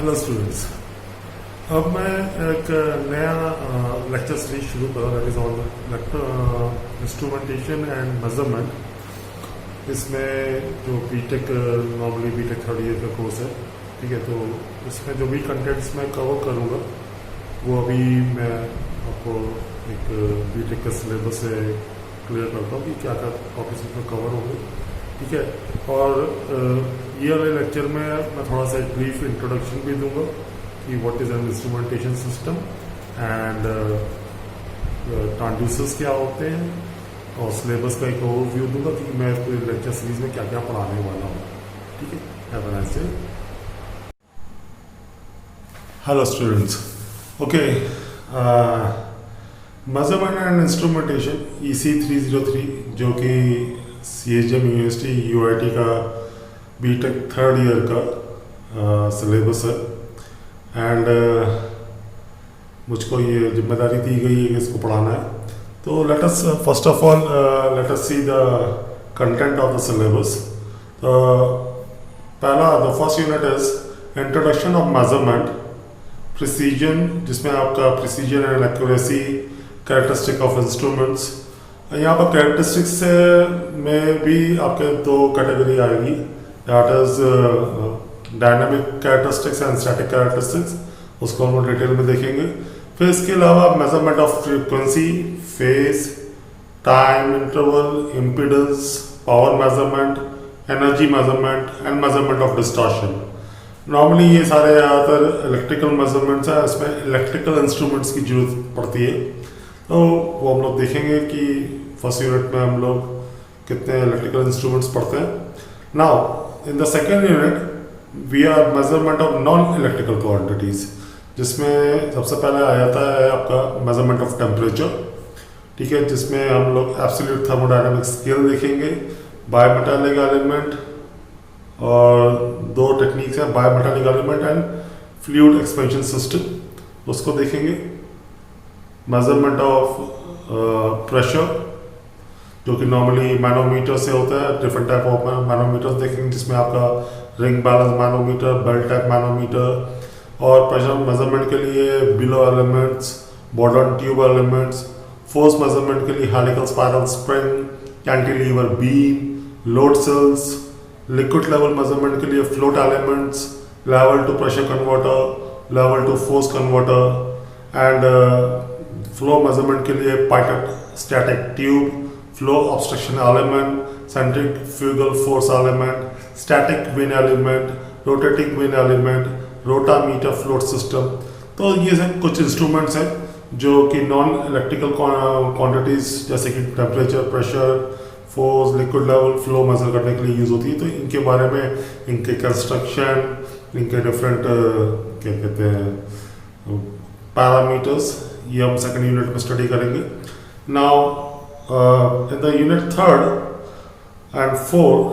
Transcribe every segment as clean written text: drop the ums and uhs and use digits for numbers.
Hello students, अब मैं एक नया लेक्चर सीरीज शुरू कर रहा हूँ ऑन इंस्ट्रूमेंटेशन एंड मेजरमेंट। इसमें जो BTech normally BTech third year का कोर्स है, ठीक है। तो इसमें जो भी कंटेंट्स मैं कवर करूँगा वो अभी मैं आपको एक बीटेक के सिलेबस से क्लियर करता हूँ कि क्या क्या टॉपिक्स इसमें कवर होंगे, ठीक है। और ये वाले लेक्चर में मैं थोड़ा सा एक ब्रीफ इंट्रोडक्शन भी दूंगा कि what is an instrumentation system and transducers क्या होते हैं, और सिलेबस का एक ओवरव्यू दूंगा कि मैं पूरे लेक्चर सीरीज में क्या क्या पढ़ाने वाला हूँ, ठीक है। Have a nice day. Hello students, okay. Measurement and instrumentation EC303 जो कि CHM यूनिवर्सिटी UIT का बीटेक थर्ड ईयर का सिलेबस है। एंड मुझको ये जिम्मेदारी दी गई है कि इसको पढ़ाना है। तो let us first of all let us see the content of the syllabus. पहला the first unit is introduction of measurement precision, जिसमें आपका precision and accuracy, characteristic of instruments. यहाँ पर कैरेक्टरिस्टिक्स में भी आपके दो कैटेगरी आएगी, that is dynamic characteristics and static characteristics. उसको हम डिटेल में देखेंगे। फिर इसके अलावा measurement of frequency, phase, time interval, impedance, power measurement, energy measurement and measurement of distortion. Normally ये सारे ज़्यादातर इलेक्ट्रिकल मेजरमेंट्स हैं, इसमें इलेक्ट्रिकल इंस्ट्रूमेंट्स की जरूरत पड़ती है। तो वो हम लोग देखेंगे कि फर्स्ट यूनिट में हम लोग कितने इलेक्ट्रिकल इंस्ट्रूमेंट्स पढ़ते हैं। Now in the second unit we are measurement of non electrical quantities, जिसमें सबसे पहले आ जाता है आपका मेजरमेंट ऑफ टेम्परेचर, ठीक है। जिसमें हम लोग एब्सोल्यूट थर्मोडायनामिक स्केल देखेंगे, बायोमेटालिक एलिमेंट, और दो टेक्निक्स हैं, bimetallic element and fluid expansion system, उसको देखेंगे। मेजरमेंट ऑफ प्रेशर, जो कि नॉर्मली मैनोमीटर से होता है, डिफरेंट टाइप ऑफ मैनोमीटर्स देखेंगे, जिसमें आपका ring balance manometer, belt type manometer, और प्रेशर मेजरमेंट के लिए bellows elements, Bourdon tube elements, force measurement के लिए helical spiral spring, cantilever beam, load cells, liquid level measurement के लिए float elements, level to pressure converter, level to force converter, and flow measurement के लिए pipette static tube, flow obstruction element, centrifugal force element, static vane element, rotating vane element, rotameter float system. तो ये सब कुछ instruments हैं जो कि non electrical quantities जैसे कि temperature, pressure, force, liquid level, flow measure करने के लिए यूज होती है। तो इनके बारे में, इनके कंस्ट्रक्शन, इनके डिफरेंट क्या कहते हैं पैरामीटर्स, ये हम सेकंड यूनिट में स्टडी करेंगे। Now in the unit third and fourth,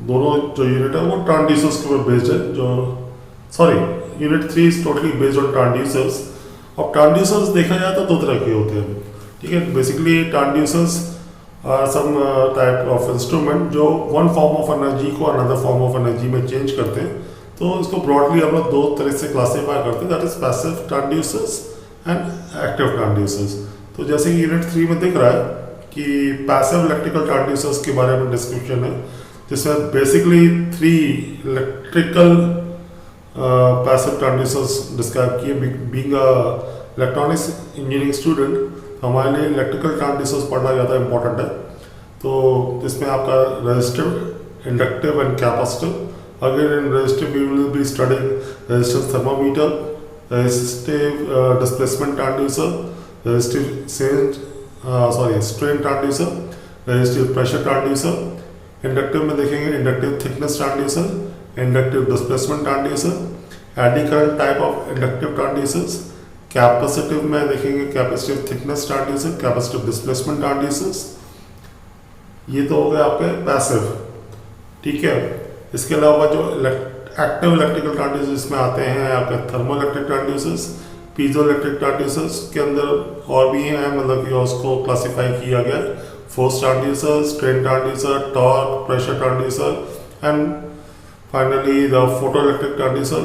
दोनों जो यूनिट है वो ट्रांसड्यूसर्स के ऊपर बेस्ड है। जो unit 3 is totally based on transducers. अब ट्रांसड्यूसर्स देखा जाए तो दो तरह के होते हैं, ठीक है। Basically transducers are some type of instrument जो वन फॉर्म ऑफ एनर्जी को अनदर फॉर्म ऑफ एनर्जी में चेंज करते हैं। तो इसको ब्रॉडली हम लोग दो तरह से क्लासीफाई करते हैं, that is passive transducers and active transducers. तो जैसे कि यूनिट 3 में दिख रहा है कि पैसिव इलेक्ट्रिकल ट्रांसड्यूसर्स के बारे में डिस्क्रिप्शन है, जिसमें basically 3 electrical passive transducers describe किए। Being a electronics engineering student, हमारे लिए इलेक्ट्रिकल ट्रांसड्यूसर्स पढ़ना ज़्यादा इंपॉर्टेंट है। तो इसमें आपका resistive, inductive and capacitive. Again in resistive we will be studying resistance thermometer, resistive displacement transducer, resistive strain transducer, resistive pressure transducer। Inductive में देखेंगे inductive thickness transducer, inductive displacement transducer, eddy current type of inductive transducers. Capacitive में देखेंगे capacitive thickness transducer, capacitive displacement transducers. ये तो हो गए आपके passive, ठीक है। इसके अलावा जो एक्टिव इलेक्ट्रिकल ट्रांसड्यूसर्स में आते हैं आपके thermo electric transducers, piezo electric transducers के अंदर और भी हैं, मतलब कि उसको क्लासिफाई किया गया force transducer, strain transducer, torque, pressure transducer and finally the photoelectric transducer,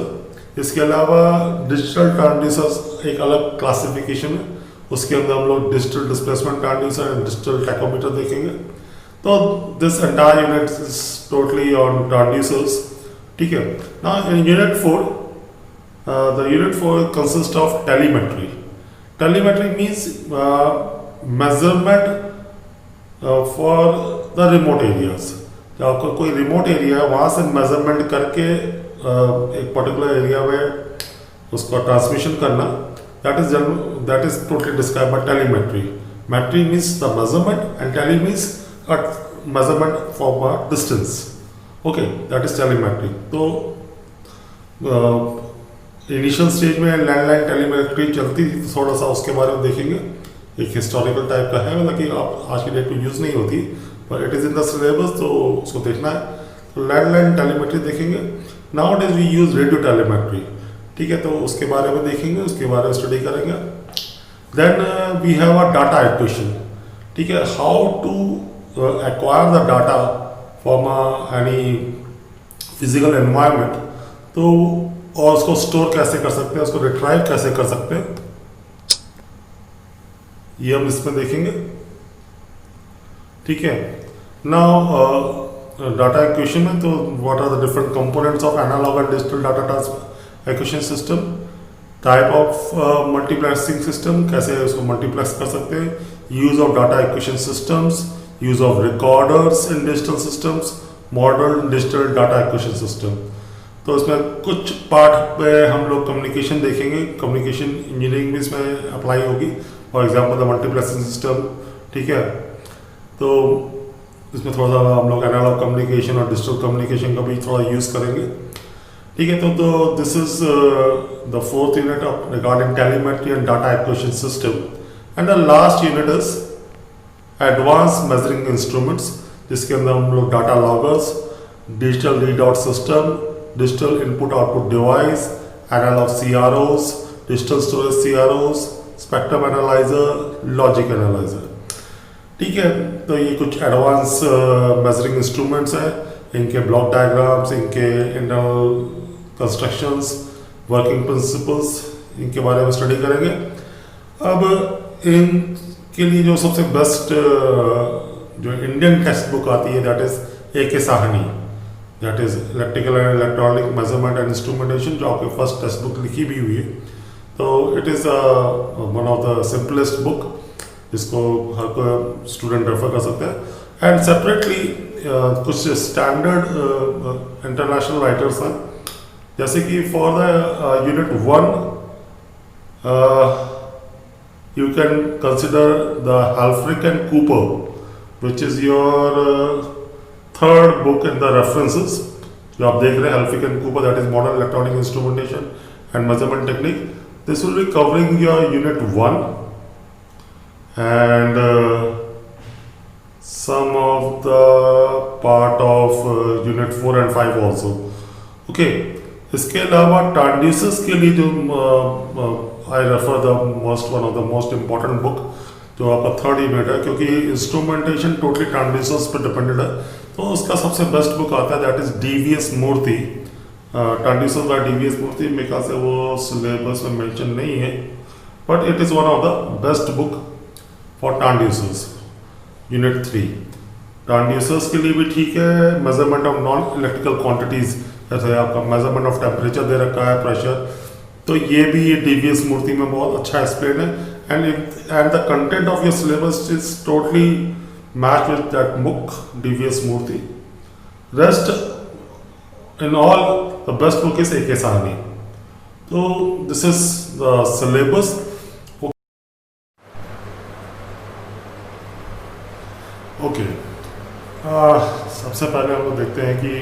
इसके अलावा डिजिटल ट्रांसड्यूसर्स एक अलग क्लासिफिकेशन है, उसके अंदर हम लोग digital displacement transducer and digital tachometer देखेंगे। तो this entire unit is totally on transducers, ठीक है। Now in unit 4 the unit 4 consists of telemetry. Telemetry means measurement for the remote areas. जब आपका कोई रिमोट एरिया है वहाँ से मेजरमेंट करके एक पर्टिकुलर एरिया में उसका ट्रांसमिशन करना, that is totally described by telemetry. Metry means the measurement and tele means a measurement from a distance. Okay, that is telemetry. तो इनिशियल स्टेज में लैंडलाइन टेलीमेट्री चलती थी, थोड़ा सा उसके बारे में देखेंगे। एक हिस्टोरिकल टाइप का है, मतलब कि आप आज की डेट में यूज़ नहीं होती, पर it is in the syllabus, तो उसको देखना है। तो लैंडलाइन टेलीमेट्री देखेंगे। Nowadays we use radio telemetry, ठीक है, तो उसके बारे में देखेंगे, उसके बारे में स्टडी करेंगे। Then we have a data acquisition, ठीक है, how to acquire the data from any physical environment, तो और उसको स्टोर कैसे कर सकते हैं, उसको रिट्राइव कैसे कर सकते हैं, ये हम इसमें देखेंगे, ठीक है। नाउ डाटा एक्विजिशन में तो what are the different components of analog and digital data acquisition system, type of multiplexing system, कैसे उसको मल्टीप्लेक्स कर सकते हैं, use of data acquisition systems, use of recorders in digital systems, modern digital data acquisition system. तो इसमें कुछ part पे हम लोग कम्युनिकेशन देखेंगे, कम्युनिकेशन इंजीनियरिंग भी इसमें अप्लाई होगी, for example the multiplexing system, ठीक है। तो इसमें थोड़ा सा हम लोग एनालॉग कम्युनिकेशन और डिजिटल कम्युनिकेशन का भी थोड़ा यूज़ करेंगे, ठीक है। तो this is the fourth unit of regarding telemetry and data acquisition system, and the last unit is advance measuring instruments, जिसके अंदर हम लोग data loggers, digital read out system, digital input output device, analog CROs, digital storage CROs, spectrum analyzer, logic analyzer, ठीक है। तो ये कुछ advance measuring instruments हैं, इनके ब्लॉक डायग्राम्स, इनके इंटरनल कंस्ट्रक्शंस, वर्किंग प्रिंसिपल्स, इनके बारे में स्टडी करेंगे। अब इनके लिए जो सबसे बेस्ट जो इंडियन टेक्स्ट बुक आती है, that is A.K. Sahni, that is electrical and electronic measurement and instrumentation, जो आपके फर्स्ट टेक्स्ट बुक लिखी भी हुई है। तो it is one of the simplest book, जिसको हर कोई स्टूडेंट रेफर कर सकते हैं। एंड सेपरेटली कुछ स्टैंडर्ड इंटरनेशनल राइटर्स हैं, जैसे कि for the unit 1 you can consider the Halfrich and Cooper, which is your third book in the references, जो आप देख रहे हैं Halfrich and Cooper, that is modern electronic instrumentation and measurement technique. This will be covering your unit 1 and some of the part of unit 4 and 5 also. Okay, इसके अलावा transducers के लिए जो I refer the one of the most important book, जो आपका third unit है, क्योंकि instrumentation totally transducers पर डिपेंडेड है, तो उसका सबसे बेस्ट बुक आता है, that is DVS Murthy, transducers by DVS Murthy. मेरे ख्याल से वो सिलेबस में मेंशन नहीं है, but it is one of the best book for transducers. Unit 3 transducers के लिए भी ठीक है, measurement of non electrical quantities, जैसे आपका मेजरमेंट ऑफ टेम्परेचर दे रखा है, प्रेशर, तो ये भी ये DVS मूर्ति में बहुत अच्छा एक्सप्लेन है। and the content of your syllabus is totally matched with that book, DVS Murthy. Rest in all, the best book is A.K. Sahni. So this is the syllabus. Okay. सबसे पहले हम लोग देखते हैं कि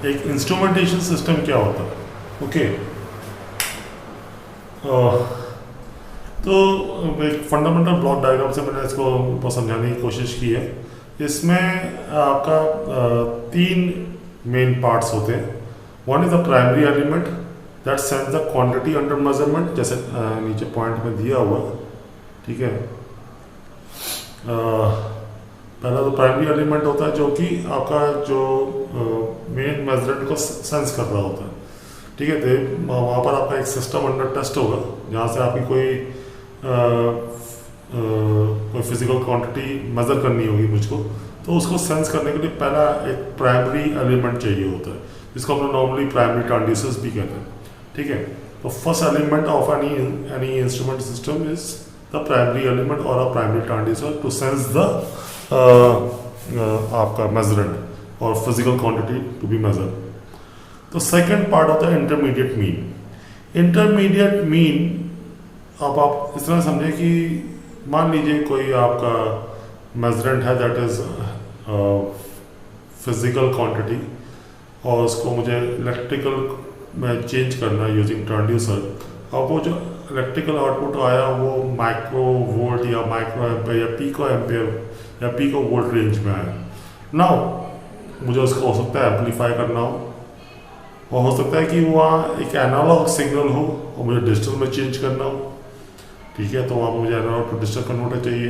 एक इंस्ट्रूमेंटेशन सिस्टम क्या होता है। ओके, तो एक फंडामेंटल ब्लॉक डायग्राम से मैंने इसको समझाने की कोशिश की है। इसमें आपका 3 मेन पार्ट्स होते हैं। One is the primary element that sense the quantity under measurement, जैसे नीचे पॉइंट में दिया हुआ है, ठीक है। पहला तो प्राइमरी एलिमेंट होता है जो कि आपका जो मेन मेजरमेंट को सेंस कर रहा होता है, ठीक है। तो वहाँ पर आपका एक सिस्टम अंडर टेस्ट होगा जहाँ से आपकी कोई फिजिकल क्वांटिटी मेज़र करनी होगी मुझको। तो उसको सेंस करने के लिए पहला एक प्राइमरी एलिमेंट चाहिए होता है जिसको हम लोग नॉर्मली प्राइमरी ट्रांसड्यूसर्स भी कहते हैं, ठीक है। तो first element of any instrument system is the primary element और a primary transducer to sense the आपका मेजरेंट और physical quantity to be measure. तो सेकंड पार्ट होता है इंटरमीडिएट मीन। इंटरमीडिएट मीन अब आप इस तरह समझें कि मान लीजिए कोई आपका मेजरेंट है दैट इज फिजिकल क्वांटिटी और उसको मुझे इलेक्ट्रिकल में चेंज करना है यूजिंग ट्रांसड्यूसर। अब वो जो इलेक्ट्रिकल आउटपुट आया वो माइक्रो वोल्ट या माइक्रो एम्पेयर या पीको एम्पेयर या पीको वोल्ट रेंज में आया। नाउ मुझे उसको हो सकता है एम्पलीफाई करना हो और हो सकता है कि वहाँ एक एनालॉग सिग्नल हो और मुझे डिजिटल में चेंज करना हो, ठीक है। तो वहाँ मुझे एनालॉग टू डिजिटल कन्वर्टर चाहिए।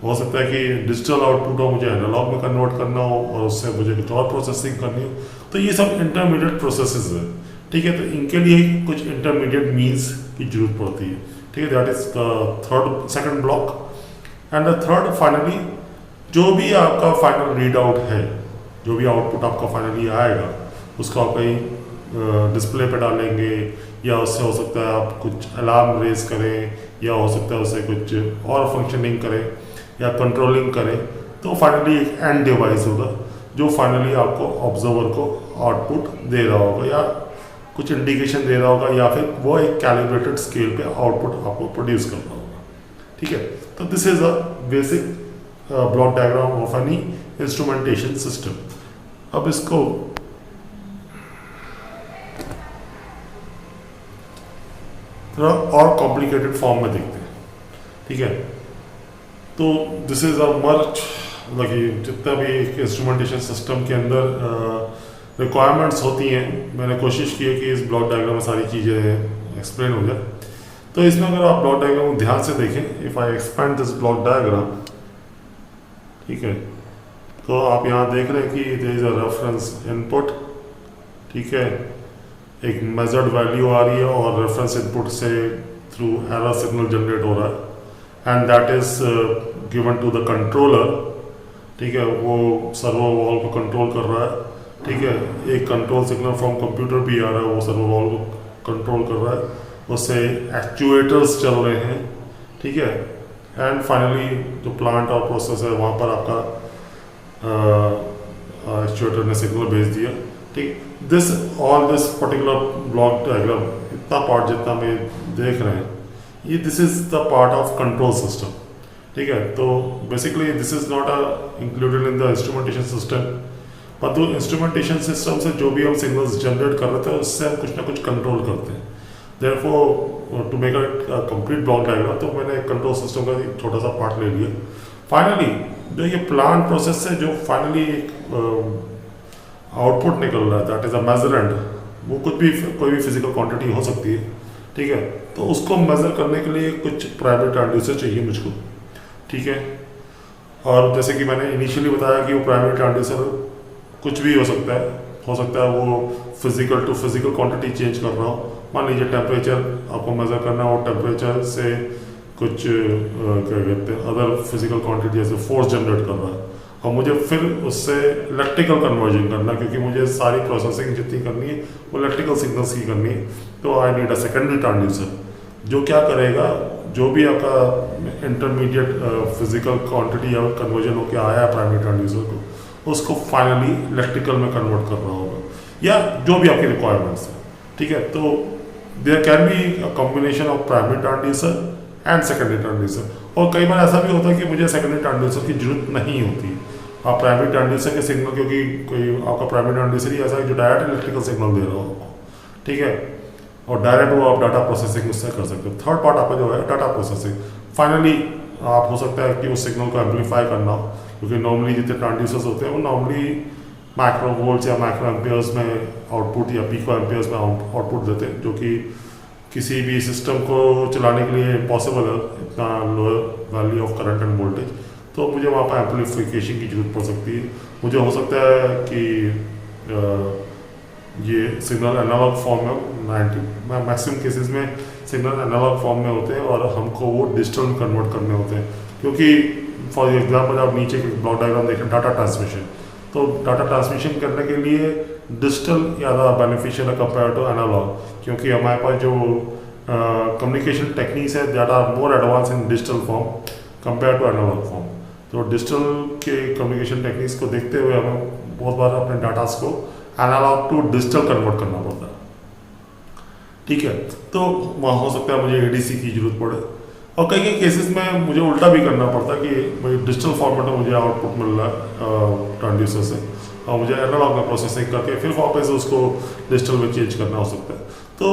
हो सकता है कि डिजिटल आउटपुट हो मुझे एनालॉग में कन्वर्ट करना हो और उससे मुझे कुछ और प्रोसेसिंग करनी हो। तो ये सब इंटरमीडिएट प्रोसेसेस है, ठीक है। तो इनके लिए कुछ इंटरमीडिएट मीन्स की जरूरत पड़ती है, ठीक है। That is the second block. And the third finally जो भी आपका फाइनल रीड आउट है, जो भी आउटपुट आपका फाइनली आएगा उसको आप कहीं डिस्प्ले पे डालेंगे या उससे हो सकता है आप कुछ अलार्म रेज करें या हो सकता है उससे कुछ और फंक्शनिंग करें या कंट्रोलिंग करें। तो फाइनली एक एंड डिवाइस होगा जो फाइनली आपको ऑब्जर्वर को आउटपुट दे रहा होगा या कुछ इंडिकेशन दे रहा होगा या फिर वो एक कैलिब्रेटेड स्केल पे आउटपुट आपको प्रोड्यूस कर रहा होगा, ठीक है। तो this is a basic block diagram of any instrumentation system. अब इसको थोड़ा और कॉम्प्लिकेटेड फॉर्म में देखते हैं, ठीक है। तो दिस इज अ मर्ज, मतलब जितना भी एक इंस्ट्रूमेंटेशन सिस्टम के अंदर रिक्वायरमेंट्स होती हैं, मैंने कोशिश की है कि इस ब्लॉक डायग्राम में सारी चीज़ें एक्सप्लेन हो जाए। तो इसमें अगर आप ब्लॉक डायग्राम को ध्यान से देखें, if I expand this block diagram, ठीक है, तो आप यहाँ देख रहे हैं कि there is a reference input, ठीक है, एक मेजर्ड वैल्यू आ रही है और रेफरेंस इनपुट से थ्रू एरर सिग्नल जनरेट हो रहा है and that is given to the controller, ठीक है। वो सर्वो वॉल को कंट्रोल कर रहा है, ठीक है। एक कंट्रोल सिग्नल फ्रॉम कंप्यूटर भी आ रहा है, वो सर्वो वॉल को कंट्रोल कर रहा है, उससे एक्चुएटर्स चल रहे हैं, ठीक है। एंड फाइनली जो प्लांट और प्रोसेस है वहाँ पर आपका एक्चुएटर ने सिग्नल भेज दिया, ठीक। दिस पर्टिकुलर ब्लॉक डायग्राम, इतना पार्ट जितना में देख रहे हैं, ये this is the part of control system, ठीक है। तो basically this is not included in the instrumentation system, पर तो इंस्ट्रूमेंटेशन सिस्टम से जो भी हम सिग्नल्स जनरेट कर रहे थे उससे हम कुछ ना कुछ कंट्रोल करते हैं। Therefore to make a complete block diagram, तो मैंने कंट्रोल सिस्टम का एक छोटा सा पार्ट ले लिया। फाइनली जो ये प्लांट प्रोसेस से जो फाइनली एक आउटपुट निकल रहा है, दैट इज अ मेजरेंट, वो कोई भी फिजिकल क्वांटिटी हो सकती है, ठीक है। तो उसको मेजर करने के लिए कुछ प्राइमरी ट्रांसड्यूसर चाहिए मुझको, ठीक है। और जैसे कि मैंने इनिशियली बताया कि वो प्राइमरी ट्रांसड्यूसर कुछ भी हो सकता है वो physical to physical quantity change कर रहा हो। मान लीजिए टेम्परेचर आपको मेजर करना हो, टेम्परेचर से कुछ क्या कहते हैं अदर फिजिकल क्वांटिटी जैसे फोर्स जनरेट कर रहा है और मुझे फिर उससे इलेक्ट्रिकल कन्वर्जन करना, क्योंकि मुझे सारी प्रोसेसिंग जितनी करनी है वो इलेक्ट्रिकल सिग्नल्स की करनी है। तो I need a secondary transducer जो क्या करेगा, जो भी आपका इंटरमीडिएट फिजिकल क्वांटिटी या कन्वर्जन होकर आया है प्राइमरी ट्रांसड्यूसर को, उसको फाइनली इलेक्ट्रिकल में कन्वर्ट कर रहा होगा या जो भी आपकी रिक्वायरमेंट्स है, ठीक है। तो there can be a combination of primary transducer and secondary transducer. और कई बार ऐसा भी होता है कि मुझे सेकेंडरी ट्रांसड्यूसर की जरूरत नहीं होती। आप प्राइमरी ट्रांसड्यूसर के सिग्नल, क्योंकि कोई आपका प्राइमरी ट्रांसड्यूसर ही ऐसा है जो डायरेक्ट इलेक्ट्रिकल सिग्नल दे रहा हो आपको, ठीक है, और डायरेक्ट वो आप डाटा प्रोसेसिंग उससे कर सकते हो। थर्ड पार्ट आपका जो है डाटा प्रोसेसिंग, फाइनली आप हो सकता है कि उस सिग्नल को एम्पलीफाई करना हो, क्योंकि नॉर्मली जितने ट्रांसड्यूसर्स होते हैं वो नॉर्मली माइक्रो वोल्ट्स या माइक्रो एम्पियर्स में आउटपुट या पीको एम्पियर्स में आउटपुट देते हैं, जो कि किसी भी सिस्टम को चलाने के लिए इम्पॉसिबल है इतना lower value of current end voltage. तो मुझे वहाँ पर एम्पलीफिकेशन की जरूरत पड़ सकती है। मुझे हो सकता है कि ये सिग्नल एनालॉग फॉर्म में मैक्सिमम केसेस में सिग्नल एनालॉग फॉर्म में होते हैं और हमको वो डिजिटल में कन्वर्ट करने होते हैं, क्योंकि फॉर एग्जांपल आप नीचे के ब्लॉक डायग्राम देखें, डाटा ट्रांसमिशन, तो डाटा ट्रांसमिशन करने के लिए डिजिटल ज़्यादा बेनिफिशियल है कंपेयर टू एनालॉग, क्योंकि हमारे पास जो कम्युनिकेशन टेक्निक्स है ज़्यादा more advance in digital form compare to analog form. तो डिजिटल के कम्युनिकेशन टेक्निक्स को देखते हुए हमें बहुत बार अपने डाटास को एनालॉग टू डिजिटल कन्वर्ट करना पड़ता है, ठीक है। तो वहाँ हो सकता है मुझे एडीसी की जरूरत पड़े, और कई कई केसेस में मुझे उल्टा भी करना पड़ता है कि भाई डिजिटल फॉर्मेट में मुझे आउटपुट मिल रहा है ट्रांसड्यूसर से, और मुझे एनालॉग में प्रोसेसिंग करके फिर वापस उसको डिजिटल में चेंज करना हो सकता है। तो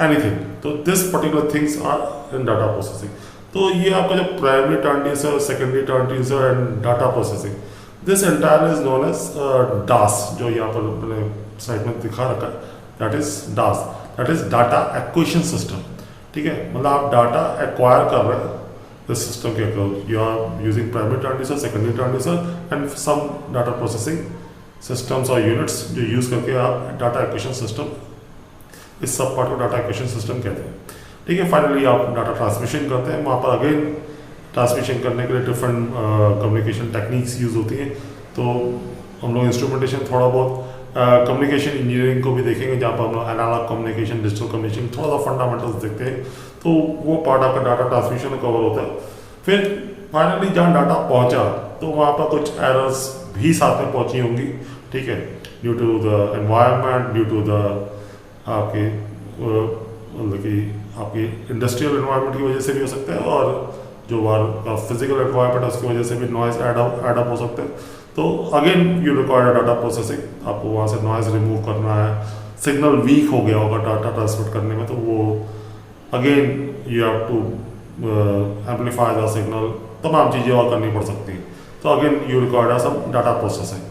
एनीथिंग, तो this particular things are in data processing. तो ये आपका जो primary transducer, secondary transducer and data processing, this entire is known as DAS, जो यहाँ पर मैंने साइड में दिखा रखा है, that is DAS, that is data acquisition system, ठीक है। मतलब आप डाटा एक्वायर कर रहे हैं इस सिस्टम के across, you are using primary transducer, secondary transducer and some data processing systems और यूनिट्स जो यूज़ करके आप डाटा एक्विजिशन सिस्टम, इस सब पार्ट को डाटा एक्विजिशन सिस्टम कहते हैं, ठीक है। फाइनली आप डाटा ट्रांसमिशन करते हैं, वहाँ पर अगेन ट्रांसमिशन करने के लिए डिफरेंट कम्युनिकेशन टेक्निक्स यूज़ होती हैं। तो हम लोग इंस्ट्रूमेंटेशन थोड़ा बहुत कम्युनिकेशन इंजीनियरिंग को भी देखेंगे, जहाँ पर हम लोग एनालॉग कम्युनिकेशन, डिजिटल कम्युनिकेशन, थोड़ा सा फंडामेंटल्स देखते हैं, तो वो पार्ट आपका डाटा ट्रांसमिशन में कवर होता है। फिर फाइनली जहाँ डाटा पहुँचा तो वहाँ पर कुछ एरर्स भी साथ में पहुँची होंगी, ठीक है, due to the environment, due to the आपके मतलब कि आपकी इंडस्ट्रियल एनवायरनमेंट की वजह से भी हो सकता है, और जो वार फिजिकल एनवायरनमेंट है उसकी वजह से भी नॉइज एडअप हो सकता है। तो again you require data processing, आपको वहाँ से नॉइज रिमूव करना है, सिग्नल वीक हो गया होगा डाटा ट्रांसमिट करने में, तो वो again you have to amplify the signal, तमाम चीज़ें और करनी पड़ सकती हैं। तो again you require some data processing,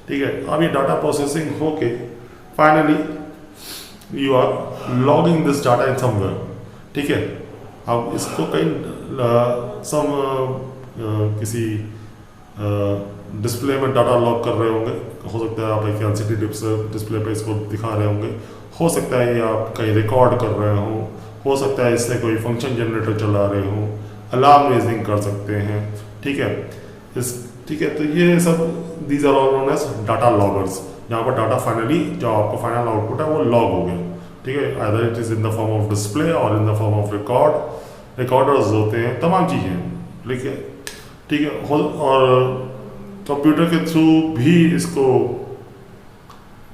ठीक है। अब ये डाटा प्रोसेसिंग होके finally you are logging this data in somewhere, ठीक है। अब इसको कहीं किसी डिस्प्ले में डाटा लॉग कर रहे होंगे, हो सकता है आप एक एलसीडी डिस्प्ले पे इसको दिखा रहे होंगे, हो सकता है ये आप कहीं रिकॉर्ड कर रहे हों, हो सकता है इससे कोई फंक्शन जनरेटर चला रहे हों, अलार्म रेजिंग कर सकते हैं, ठीक है। ठीक है, तो ये सब these are all known as data loggers, जहाँ पर डाटा फाइनली जो आपका फाइनल आउटपुट है वो लॉग हो गया, ठीक है। Either it is in the form of display और in the form of recorders होते हैं, तमाम चीज़ें, ठीक है। और कंप्यूटर के थ्रू भी इसको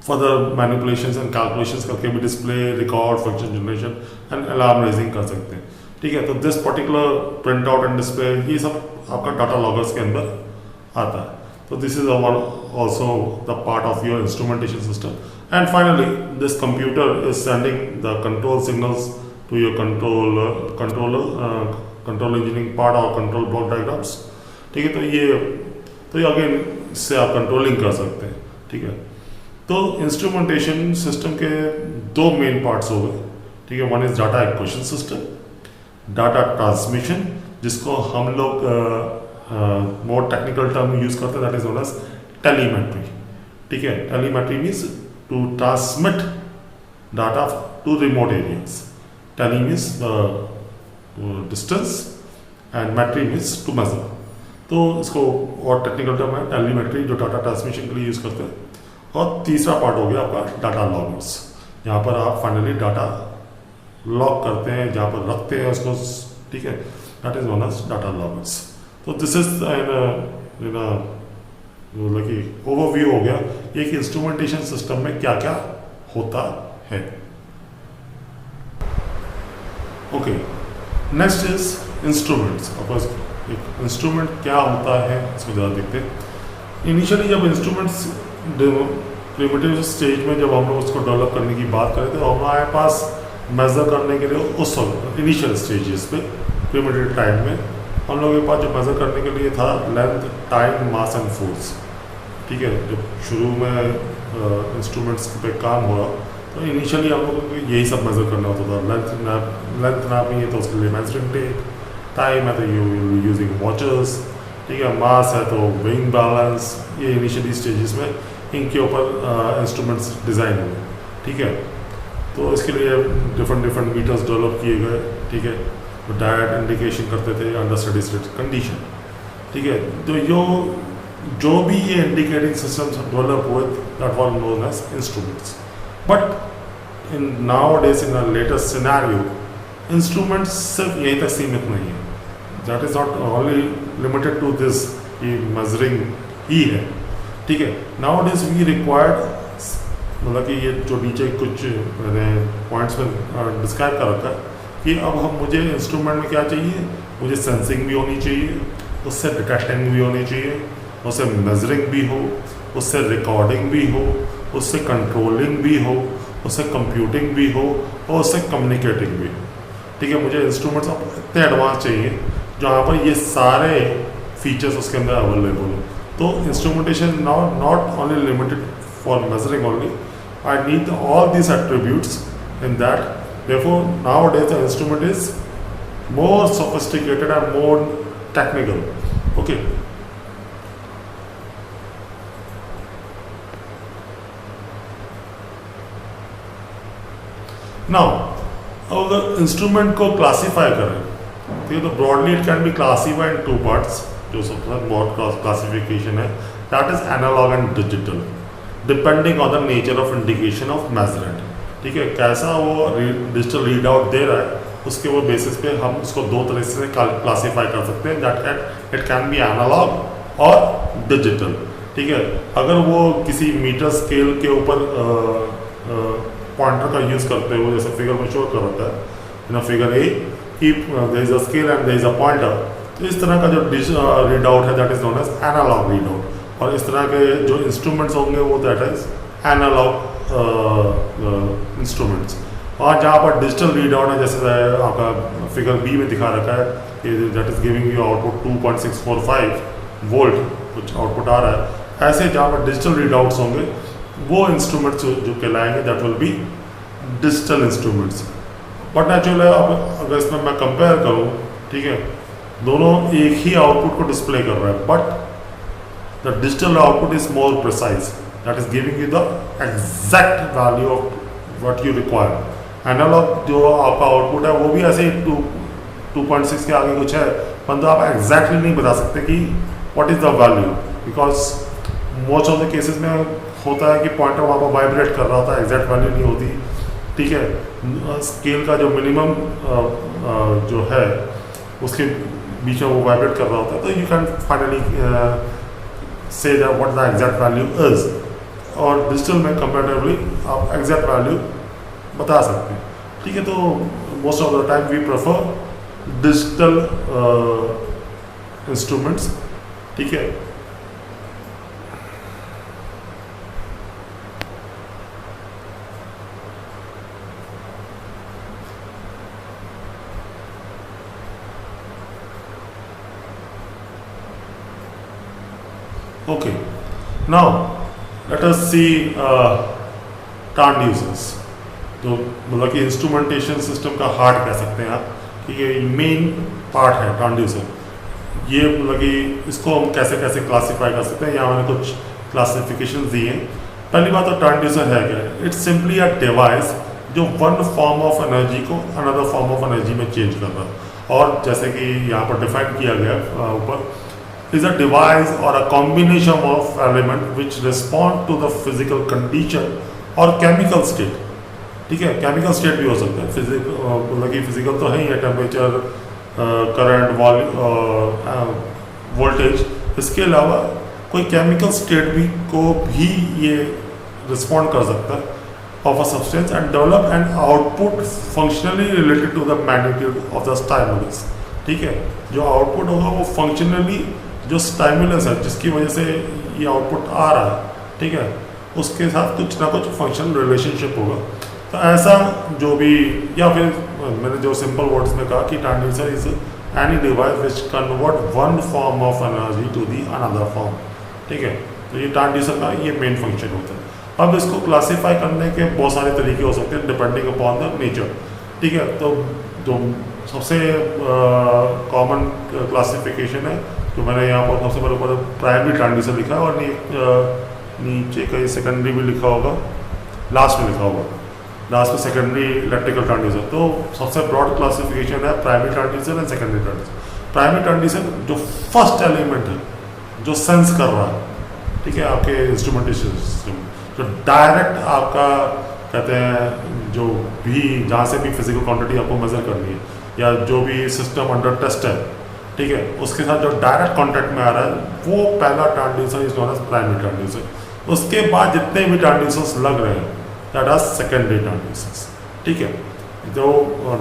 फर्दर मैनिपुलेशंस एंड कैलकुलेशंस करके भी display, record, function generation and alarm raising कर सकते हैं, ठीक है। तो this particular print out and display, ये सब आपका डाटा लॉगर्स के अंदर आता है। तो this is also the part of your instrumentation system, and finally this computer is sending the control signals to your control engineering part और control block diagrams, ठीक है। तो ये अगेन इससे आप कंट्रोलिंग कर सकते हैं, ठीक है। तो इंस्ट्रूमेंटेशन सिस्टम के दो मेन पार्ट्स हो गए, ठीक है। One is data acquisition system, data transmission, जिसको हम लोग मोर टेक्निकल टर्म यूज करते हैं, that is known as telemetry, ठीक है। Telemetry means to transmit data to remote areas, tele means distance and metry means to measure. तो इसको और टेक्निकल टर्म है टेलीमेट्री, जो डाटा ट्रांसमिशन के लिए यूज़ करते हैं। और तीसरा पार्ट हो गया आपका डाटा लॉगर्स, जहाँ पर आप फाइनली डाटा लॉग करते हैं, जहाँ पर रखते हैं उसको, ठीक है, that is known as data loggers. तो दिस इज मतलब कि ओवरव्यू हो गया ये कि इंस्ट्रूमेंटेशन सिस्टम में क्या क्या होता है। Okay, next is instruments. Of course एक इंस्ट्रूमेंट क्या होता है इसको ज़्यादा देखते हैं। इनिशियली जब इंस्ट्रूमेंट्स प्रिमिटिव स्टेज में जब हम लोग उसको डेवलप करने की बात करें तो हमारे पास मेज़र करने के लिए उस वक्त इनिशियल स्टेजेस पे प्रिमिटिव टाइम में हम लोगों के पास जो मेज़र करने के लिए था length, time, mass and force, ठीक है। जब शुरू में इंस्ट्रूमेंट्स पे काम हुआ तो इनिशियली हम लोगों को यही सब मेज़र करना होता था। लेंथ नापनी है तो उसके लिए मेजरिंग टेप, टाइम है तो यूजिंग वॉचेस, ठीक है, मास है तो वेइंग बैलेंस। ये इनिशियली स्टेजेस में इनके ऊपर इंस्ट्रूमेंट्स डिज़ाइन हुए, ठीक है। तो इसके लिए डिफरेंट डिफरेंट मीटर्स डेवलप किए गए, ठीक है, तो डायरेक्ट इंडिकेशन करते थे अंडर स्टेडी स्टेट कंडीशन, ठीक है। तो जो भी ये इंडिकेटिंग सिस्टम्स डेवलप हुए that was known as instruments. But in nowadays in a latest scenario instruments सिर्फ यहीं तक सीमित नहीं है, that is not only limited to this कि मेजरिंग ही है, ठीक है। नाउअडेज वी रिक्वायर्ड, मतलब कि ये जो नीचे कुछ मैंने पॉइंट्स में डिस्क्राइब कर रखा है कि अब मुझे इंस्ट्रूमेंट में क्या चाहिए, मुझे सेंसिंग भी होनी चाहिए, उससे डिटेक्टिंग भी होनी चाहिए, उससे मेजरिंग भी हो, उससे रिकॉर्डिंग भी हो, उससे कंट्रोलिंग भी हो, उससे कंप्यूटिंग भी हो और उससे कम्युनिकेटिंग भी हो, ठीक है। मुझे इंस्ट्रूमेंट्स अब इतने एडवांस चाहिए जहाँ पर ये सारे फीचर्स उसके अंदर अवेलेबल हो। तो instrumentation now not only limited for measuring only, I need all these attributes in that. Therefore, nowadays the instrument is more sophisticated and more technical. Okay. Now, अगर इंस्ट्रूमेंट को क्लासीफाई करें, ठीक है, तो broadly it can be classified in 2 parts. जो सबसे बहुत classification है that is analogue and digital, depending on the nature of indication of measurand, ठीक है। कैसा वो डिजिटल रीड आउट दे रहा है उसके वो बेसिस पे हम उसको 2 तरह से क्लासीफाई कर सकते हैं, that it can be analog और डिजिटल, ठीक है। अगर वो किसी मीटर स्केल के ऊपर पॉइंटर का यूज़ करते हो, जैसे फिगर में शो कर होता है ना, फिगर ए कि there is a scale and there is a pointer, तो इस तरह का जो रीड आउट है that is known as analog read out. और इस तरह के जो इंस्ट्रूमेंट्स होंगे वो दैट इज एनालॉग इंस्ट्रूमेंट्स। और जहाँ पर डिजिटल रीड आउट है, जैसे आपका फिगर बी में दिखा रखा है, that is giving you output 2.645 volt कुछ आउटपुट आ रहा है, ऐसे जहाँ पर डिजिटल रीड आउट्स होंगे वो इंस्ट्रूमेंट्स जो कहलाएंगे that will be digital instruments. But naturally अब अगर इसमें मैं कंपेयर करूँ, ठीक है, दोनों एक ही आउटपुट को डिस्प्ले कर रहा है, but the digital output is more precise, that is giving you the exact value of what you require. Analog जो आपका आउटपुट है वो भी ऐसे 2.6 के आगे कुछ है, परंतु आप एग्जैक्टली नहीं बता सकते कि what is the value, because most of the cases में होता है कि पॉइंटर वहाँ पर वाइब्रेट कर रहा होता है, एग्जैक्ट वैल्यू नहीं होती, ठीक है। स्केल का जो मिनिमम जो है उसके बीच में वो वाइब्रेट कर रहा होता है, तो you can finally say that what the exact value is, और डिजिटल में कंपैरेटिवली आप एग्जैक्ट वैल्यू बता सकते हैं, ठीक है। तो most of the time we prefer digital instruments, ठीक है। Okay, now let us see transducers, जो मतलब कि इंस्ट्रूमेंटेशन सिस्टम का हार्ट कह सकते हैं आप, कि ये मेन पार्ट है ट्रांसड्यूसर। ये मतलब कि इसको हम कैसे कैसे क्लासीफाई कर सकते हैं, यहाँ मैंने कुछ क्लासिफिकेशन दी हैं। पहली बात तो ट्रांसड्यूसर है क्या, इट्स सिंपली अ डिवाइस जो वन फॉर्म ऑफ एनर्जी को अनदर फॉर्म ऑफ एनर्जी में चेंज कर रहा है। और जैसे कि यहाँ पर डिफाइन किया गया ऊपर, is a device or a combination of element which respond to the physical condition or chemical state, ठीक है। केमिकल स्टेट भी हो सकता है, मतलब कि फिजिकल तो है ही है, टेम्परेचर, करंट, वोल्टेज, इसके अलावा कोई केमिकल स्टेट को भी ये रिस्पॉन्ड कर सकता है of a substance and develop an output functionally related to the magnitude of the stimulus, ठीक है। जो आउटपुट होगा वो फंक्शनली जो स्टाइमुलस है जिसकी वजह से ये आउटपुट आ रहा है, ठीक है, उसके साथ कुछ ना कुछ फंक्शनल रिलेशनशिप होगा। तो ऐसा जो भी, या फिर मैंने जो सिंपल वर्ड्स में कहा कि transducer is any device which convert one form of energy to the another form, ठीक है। तो ये ट्रांसड्यूसर का ये मेन फंक्शन होता है। अब इसको क्लासीफाई करने के बहुत सारे तरीके हो सकते हैं डिपेंडिंग अपॉन द नेचर, ठीक है। तो जो सबसे कॉमन क्लासिफिकेशन है तो मैंने यहाँ पर सबसे पहले ऊपर प्राइमरी ट्रांसड्यूसर लिखा है और नीचे कहीं सेकेंडरी भी लिखा होगा, लास्ट में लिखा होगा। लास्ट में सेकेंडरी इलेक्ट्रिकल ट्रांसड्यूसर। तो सबसे ब्रॉड क्लासिफिकेशन है primary transducer and secondary transducer. Primary transducer जो फर्स्ट एलिमेंट है जो सेंस कर रहा है, ठीक है, आपके इंस्ट्रूमेंटेशन सिस्टम, जो डायरेक्ट आपका कहते हैं जो भी जहाँ से भी फिजिकल क्वांटिटी आपको मेजर करनी है या जो भी सिस्टम अंडर टेस्ट है, ठीक है, उसके साथ जो डायरेक्ट कांटेक्ट में आ रहा है वो पहला transducer is known as primary transducer. उसके बाद जितने भी ट्रांसड्यूसर्स लग रहे हैं दैट आर सेकेंडरी ट्रांसड्यूसर्स, ठीक है। जो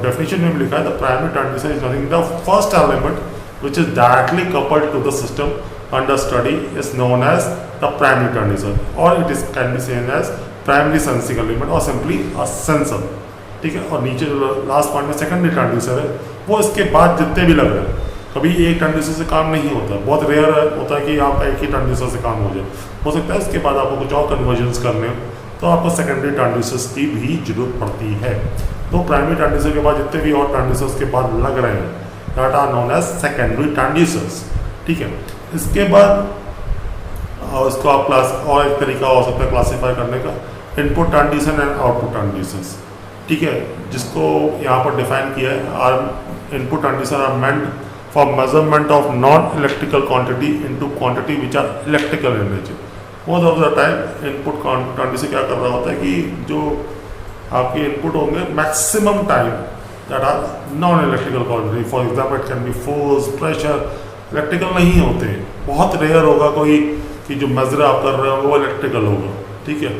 डेफिनेशन में भी लिखा है the primary transducer is nothing the first element which is directly coupled to the system under study is known as the primary transducer, or it is can be seen as primary sensing element or simply a sensor, ठीक है। और नीचे जो last point में secondary transducer है वो इसके बाद जितने भी लग रहे हैं, कभी एक ट्रांसड्यूसर से काम नहीं होता, बहुत रेयर होता है कि आपका एक ही ट्रांसड्यूसर से काम हो जाए, हो सकता है उसके बाद आपको कुछ और कन्वर्जन्स करने हो तो आपको सेकेंडरी ट्रांसड्यूसर्स की भी जरूरत पड़ती है। तो प्राइमरी ट्रांसड्यूसर के बाद जितने भी और ट्रांसड्यूसर्स के बाद लग रहे हैं that are known as secondary transducers, ठीक है। इसके बाद इसको आप क्लास और एक तरीका हो सकता है क्लासीफाई करने का, input transducer and output transducers, ठीक है, जिसको यहाँ पर डिफाइन किया है are input transducer are meant for measurement of non electrical quantity into quantity which are electrical in nature. Most of the time input transducer क्या कर रहा होता है कि जो आपके इनपुट होंगे maximum time that are non electrical quantity, for example it can be force, pressure, electrical नहीं होते, बहुत रेयर होगा कोई कि जो मेजर आप कर रहे हो वो इलेक्ट्रिकल होगा, ठीक है।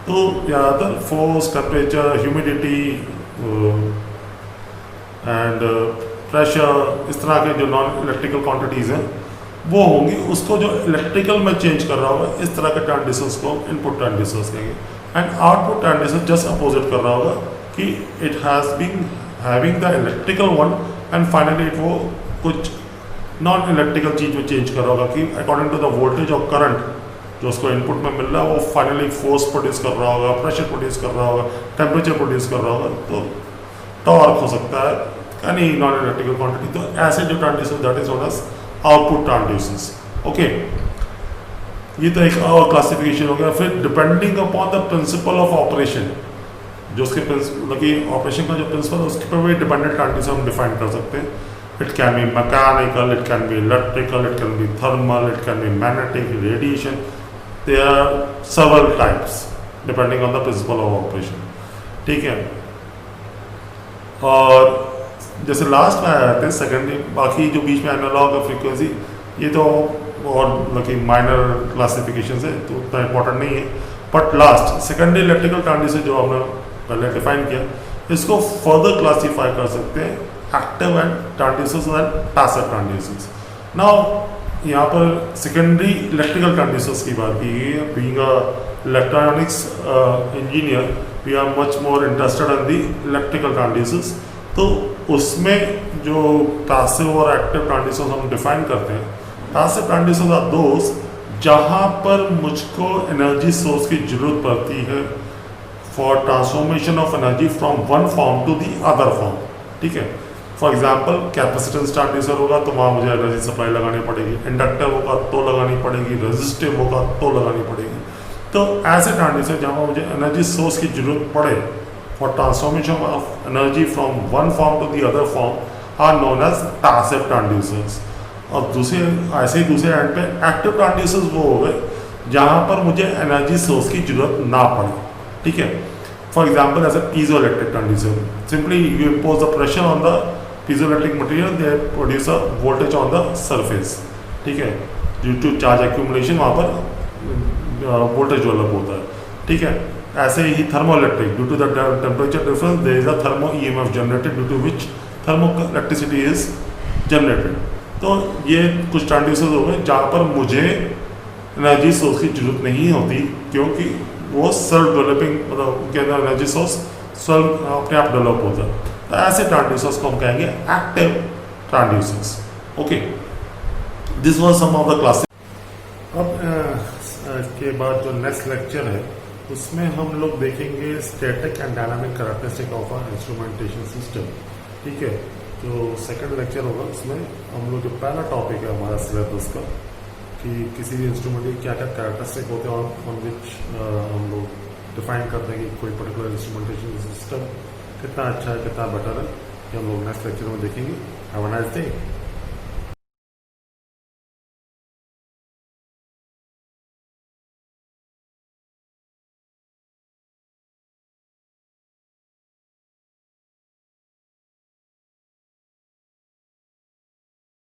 तो ज़्यादातर force, temperature, humidity and pressure, इस तरह के जो नॉन इलेक्ट्रिकल क्वांटिटीज़ हैं वो होंगी, उसको जो इलेक्ट्रिकल में चेंज कर रहा होगा इस तरह के ट्रांसड्यूसर्स को इनपुट ट्रांसड्यूसर्स कहेंगे। And output transducer just opposite कर रहा होगा कि it has been having the electrical one and finally it वो कुछ नॉन इलेक्ट्रिकल चीज़ में चेंज कर रहा होगा कि अकॉर्डिंग टू द वोल्टेज और करंट जो उसको इनपुट में मिल रहा है वो फाइनली फोर्स प्रोड्यूस कर रहा होगा, प्रेशर प्रोड्यूस कर रहा होगा, टेम्परेचर प्रोड्यूस कर रहा होगा, तो टॉर्क हो सकता है यानी नॉन इलेक्ट्रिकल क्वांटिटी। तो ऐसे जो transducer that is known as output transducers, okay. ये तो एक और क्लासिफिकेशन हो गया। फिर depending upon the principle of operation, जो उसके मतलब कि ऑपरेशन का जो प्रिंसिपल है उसके पर भी डिपेंडेंट ट्रांसड्यूसर हम डिफाइन कर सकते हैं। It can be mechanical, it can be electrical, it can be thermal, it can be magnetic, radiation, there are several types depending on the principle of operation, ठीक है। और जैसे लास्ट में आया थे सेकेंडरी, बाकी जो बीच में एनालॉग और फ्रीक्वेंसी ये तो और मतलब माइनर क्लासिफिकेशन है तो उतना इंपॉर्टेंट नहीं है, but last secondary electrical transducer जो हमने पहले डिफाइन किया इसको फर्दर क्लासीफाई कर सकते हैं active and transducers and passive transducers. Now यहाँ पर सेकेंडरी इलेक्ट्रिकल ट्रांसड्यूसर्स की बात की गई है। Being a electronics engineer we are much more interested in the electrical transducers. तो उसमें जो पैसिव और एक्टिव ट्रांसड्यूसर्स हम डिफाइन करते हैं, पैसिव ट्रांसड्यूसर्स आर दोस जहाँ पर मुझको एनर्जी सोर्स की जरूरत पड़ती है for transformation of energy from one form to the other form, ठीक है। फॉर एग्जाम्पल कैपेसिटेंस ट्रांसड्यूसर होगा तो वहाँ मुझे एनर्जी सप्लाई लगानी पड़ेगी, इंडक्टर होगा तो लगानी पड़ेगी, रेजिस्टिव होगा तो लगानी पड़ेगी। तो ऐसे ट्रांसड्यूसर जहाँ मुझे एनर्जी सोर्स की जरूरत पड़े for transformation of energy from one form to the other form are known as passive transducers. और दूसरे ऐसे ही दूसरे एंड पे एक्टिव ट्रांसड्यूसर्स वो हो गए जहाँ पर मुझे एनर्जी सोर्स की जरूरत ना पड़े, ठीक है। For example as a piezoelectric transducer, simply you impose the pressure on the piezoelectric material, they produce a voltage on the surface, ठीक है। ड्यू टू चार्ज एक्यूमुलेशन वहाँ पर वोल्टेज डेवलप होता है, ठीक है। ऐसे ही thermoelectric, due to the temperature difference there is a thermo EMF generated due to which thermo electricity is generated. तो ये कुछ ट्रांसड्यूसर्स हो गए जहाँ पर मुझे एनर्जी सोर्स की जरूरत नहीं होती क्योंकि वो सेल्फ डेवलपिंग, मतलब उनके अंदर एनर्जी सोर्स सेल्फ अपने आप डेवलप होता है। तो ऐसे ट्रांसड्यूसर्स को हम कहेंगे active transducers, okay. This was some of the classes. अब के बाद जो नेक्स्ट लेक्चर है उसमें हम लोग देखेंगे static and dynamic characteristic of a instrumentation system, ठीक है। जो सेकंड लेक्चर होगा उसमें हम लोग जो पहला टॉपिक है हमारा सिलेबस का कि किसी भी इंस्ट्रूमेंट के क्या क्या कैरेक्टरिस्टिक होते हैं और ऑन विच हम लोग डिफाइन करते हैं कि कोई पर्टिकुलर इंस्ट्रूमेंटेशन सिस्टम कितना अच्छा है, कितना बेटर है, ये हम लोग नेक्स्ट लेक्चर में देखेंगे। Have a nice day.